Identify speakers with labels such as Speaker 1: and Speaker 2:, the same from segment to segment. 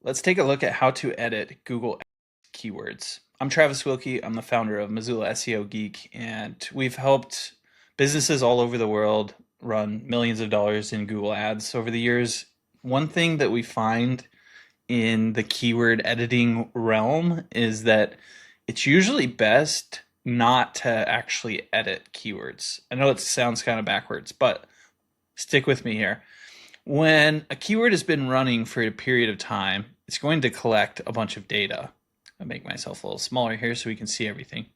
Speaker 1: Let's take a look at how to edit Google keywords. I'm Travis Wilkie. I'm the founder of Missoula SEO Geek, and we've helped businesses all over the world run millions of dollars in Google Ads over the years. One thing that we find in the keyword editing realm is that it's usually best not to actually edit keywords. I know it sounds kind of backwards, but stick with me here. When a keyword has been running for a period of time, it's going to collect a bunch of data. I'll make myself a little smaller here so we can see everything.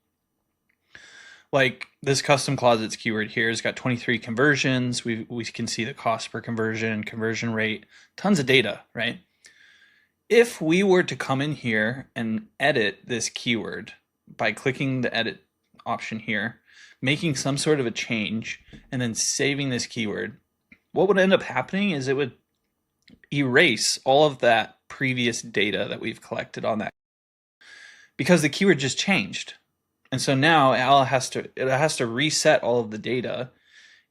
Speaker 1: Like this custom closets keyword here has got 23 conversions. We can see the cost per conversion, conversion rate, tons of data, right? If we were to come in here and edit this keyword by clicking the edit option here, making some sort of a change, and then saving this keyword, what would end up happening is it would erase all of that previous data that we've collected on that because the keyword just changed. And so now it has to reset all of the data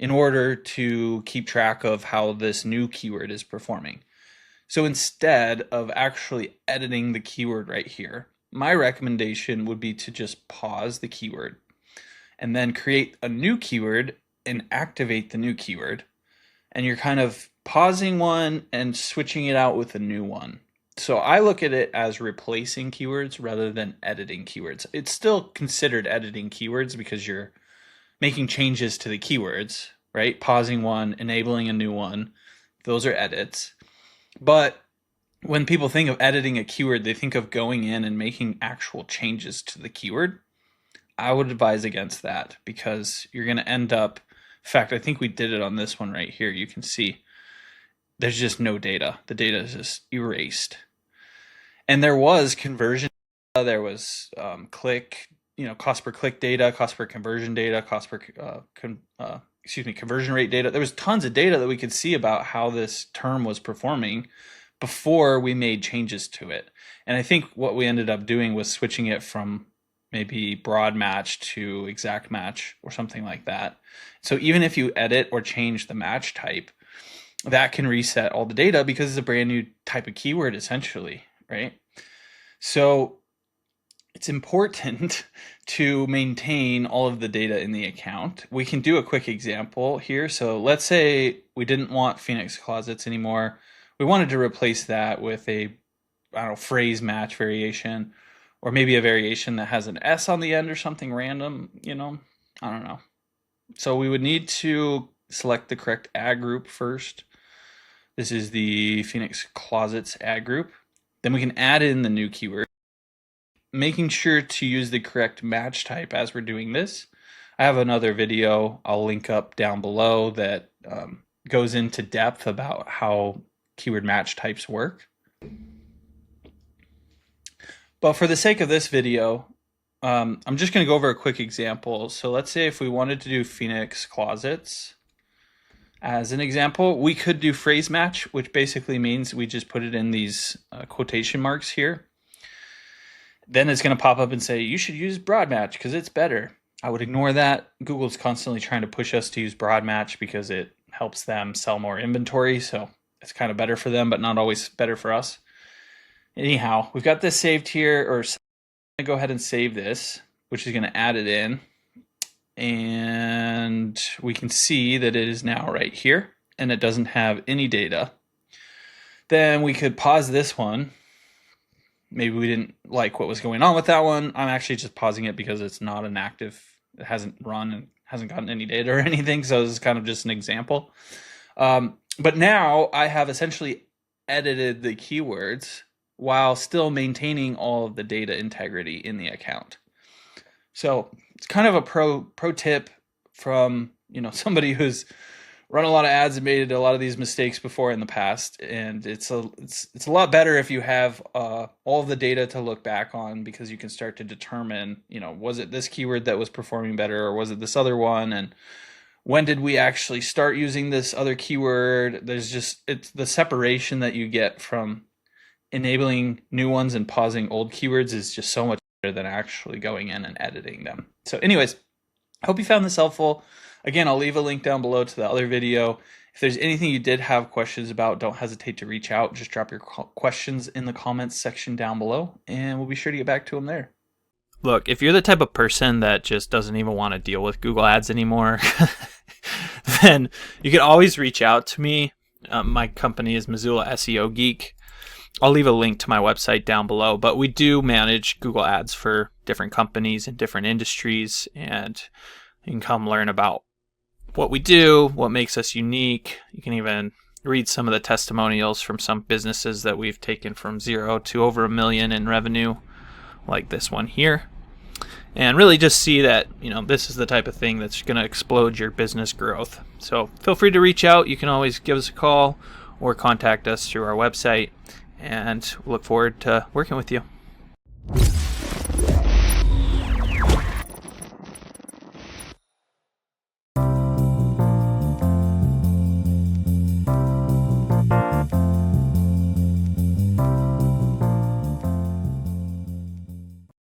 Speaker 1: in order to keep track of how this new keyword is performing. So instead of actually editing the keyword right here, my recommendation would be to just pause the keyword and then create a new keyword and activate the new keyword. And you're kind of pausing one and switching it out with a new one. So I look at it as replacing keywords rather than editing keywords. It's still considered editing keywords because you're making changes to the keywords, right? Pausing one, enabling a new one. Those are edits. But when people think of editing a keyword, they think of going in and making actual changes to the keyword. I would advise against that because you're going to end up, in fact, I think we did it on this one right here. You can see there's just no data. The data is just erased. And there was conversion, there was cost per click data, cost per conversion data, cost per conversion rate data. There was tons of data that we could see about how this term was performing before we made changes to it. And I think what we ended up doing was switching it from maybe broad match to exact match or something like that. So even if you edit or change the match type, that can reset all the data because it's a brand new type of keyword essentially, right? So it's important to maintain all of the data in the account. We can do a quick example here. So let's say we didn't want Phoenix closets anymore. We wanted to replace that with a, phrase match variation, or maybe a variation that has an S on the end or something random, I don't know. So we would need to select the correct ad group first. This is the Phoenix Closets ad group. Then we can add in the new keyword, making sure to use the correct match type as we're doing this. I have another video I'll link up down below that goes into depth about how keyword match types work. But for the sake of this video, I'm just going to go over a quick example. So let's say if we wanted to do Phoenix Closets as an example, we could do phrase match, which basically means we just put it in these quotation marks here. Then it's going to pop up and say, you should use broad match because it's better. I would ignore that. Google's constantly trying to push us to use broad match because it helps them sell more inventory. So it's kind of better for them, but not always better for us. Anyhow, we've got this saved here, or I'm going to go ahead and save this, which is going to add it in. And we can see that it is now right here and it doesn't have any data. Then we could pause this one. Maybe we didn't like what was going on with that one. I'm actually just pausing it because it's not an active, it hasn't run and hasn't gotten any data or anything. So this is kind of just an example. But now I have essentially edited the keywords while still maintaining all of the data integrity in the account. So it's kind of a pro tip from somebody who's run a lot of ads and made a lot of these mistakes before in the past, and it's a lot better if you have all of the data to look back on, because you can start to determine, was it this keyword that was performing better, or was it this other one, and when did we actually start using this other keyword? It's the separation that you get from enabling new ones and pausing old keywords is just so much better than actually going in and editing them. So anyways, I hope you found this helpful. Again, I'll leave a link down below to the other video. If there's anything you did have questions about, don't hesitate to reach out. Just drop your questions in the comments section down below, and we'll be sure to get back to them there. Look, if you're the type of person that just doesn't even want to deal with Google Ads anymore, then you can always reach out to me. My company is Missoula SEO Geek. I'll leave a link to my website down below, but we do manage Google Ads for different companies and different industries, and you can come learn about what we do, what makes us unique. You can even read some of the testimonials from some businesses that we've taken from 0 to over $1 million in revenue, like this one here. And really just see that, this is the type of thing that's going to explode your business growth. So feel free to reach out. You can always give us a call or contact us through our website, and look forward to working with you.